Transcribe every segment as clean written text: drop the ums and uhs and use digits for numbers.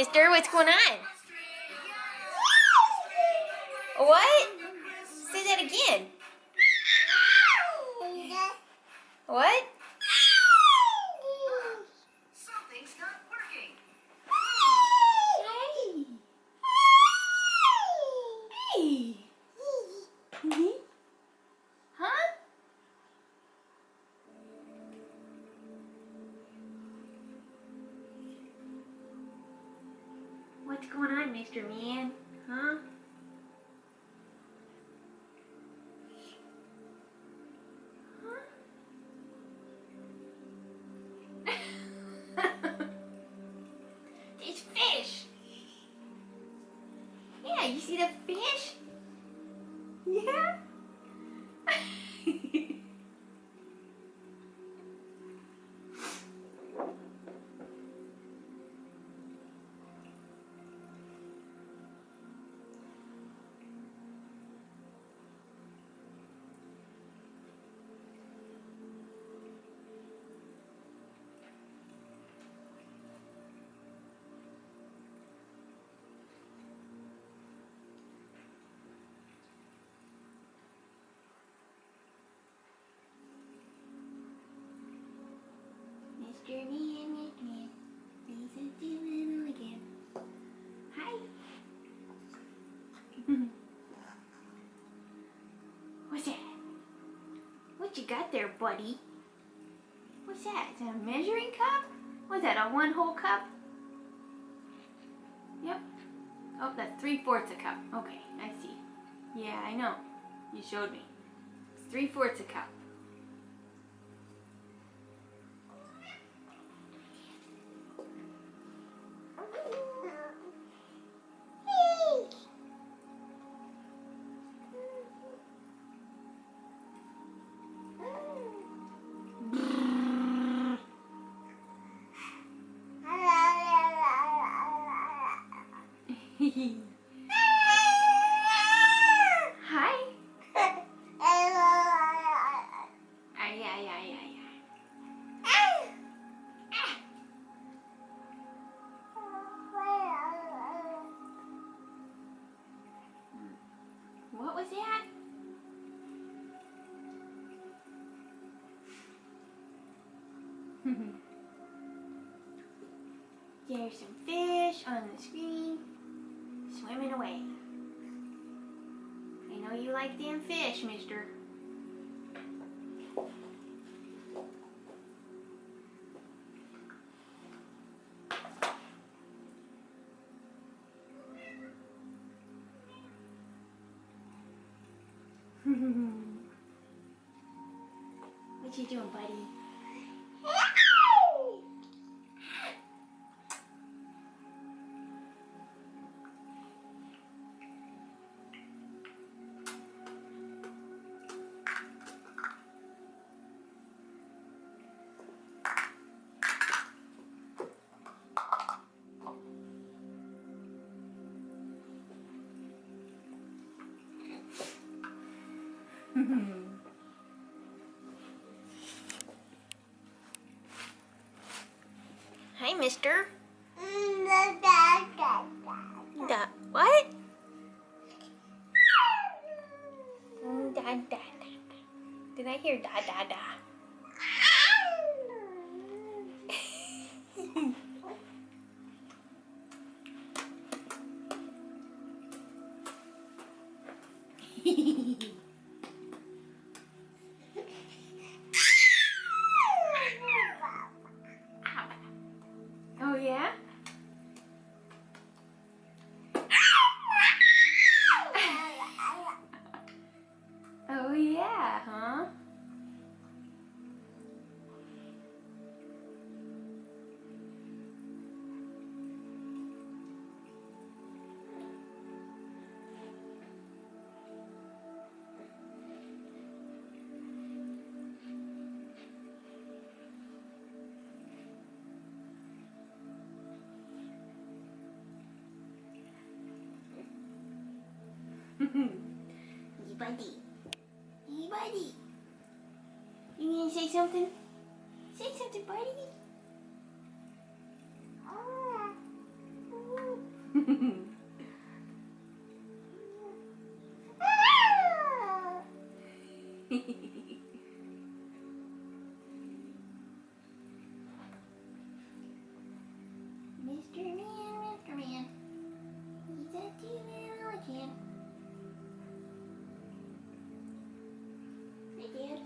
mister? What's going on? What? Say that again. What? Something's not working. Hey. Hey. Huh? What's going on, Mr. Man? Huh? It's fish. Yeah, you see the fish? Yeah. Mr. Man, please do it again. Hi. What's that? What you got there, buddy? What's that? Is that a measuring cup? What's that, a 1-whole cup? Yep. Oh, that's 3/4 a cup. Okay, I see. Yeah, I know. You showed me. It's 3/4 a cup. Hi. Ay, ay, ay, ay, ay. What was that? There's some fish on the screen swimming away. I know you like them fish, mister. What you doing, buddy? Hi, mister. Da what? Da da da. Did I hear da da da? Oh yeah? Oh yeah, huh? Hey buddy. Hey buddy. You need to say something? Say something, buddy. Mr. Man. He's a two-man again. Hey, Dad.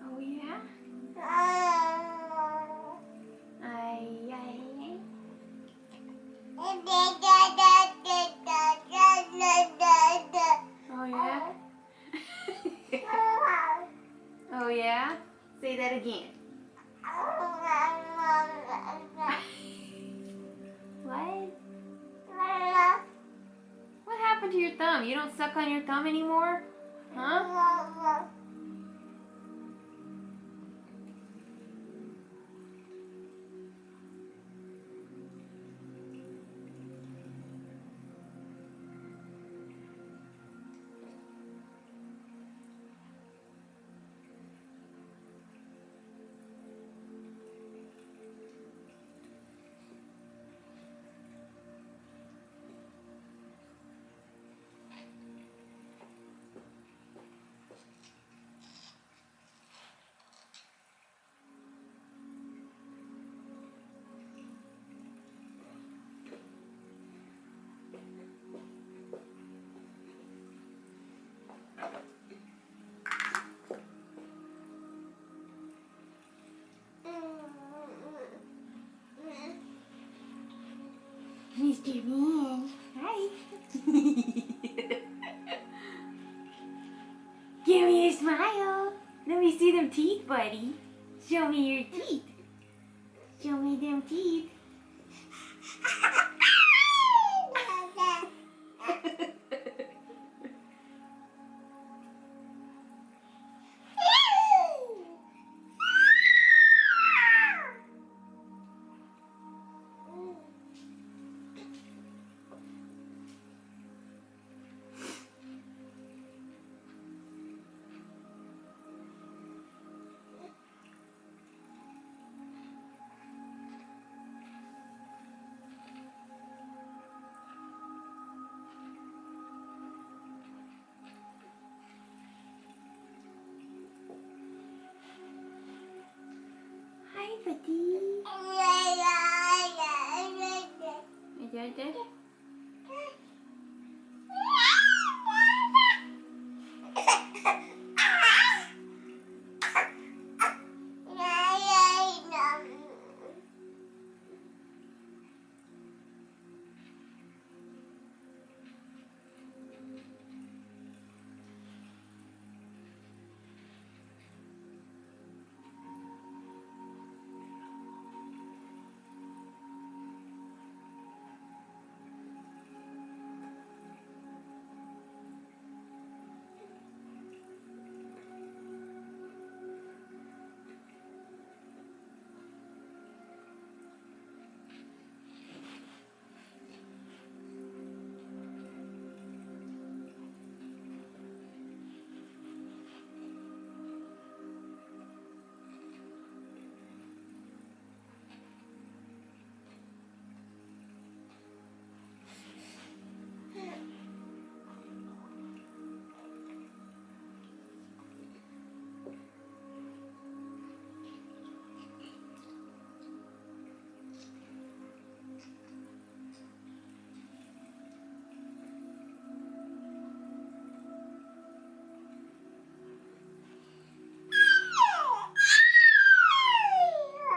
Oh, yeah? Ay, ay, ay. Oh, yeah? Oh, yeah? Say that again. What? What happened to your thumb? You don't suck on your thumb anymore? Huh? Mr. Bean. Hi. Give me a smile. Let me see them teeth, buddy. Show me your teeth. Show me them teeth. Hi, buddy. Is that?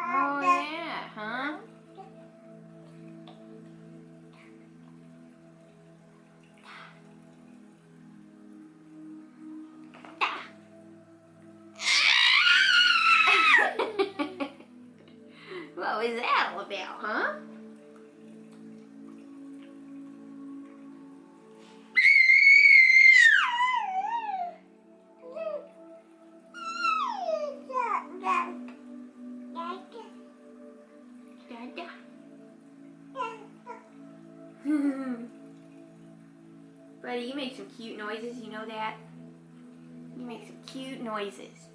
Oh, yeah, huh? What was that all about, huh? Dada. Buddy, you make some cute noises, you know that? You make some cute noises.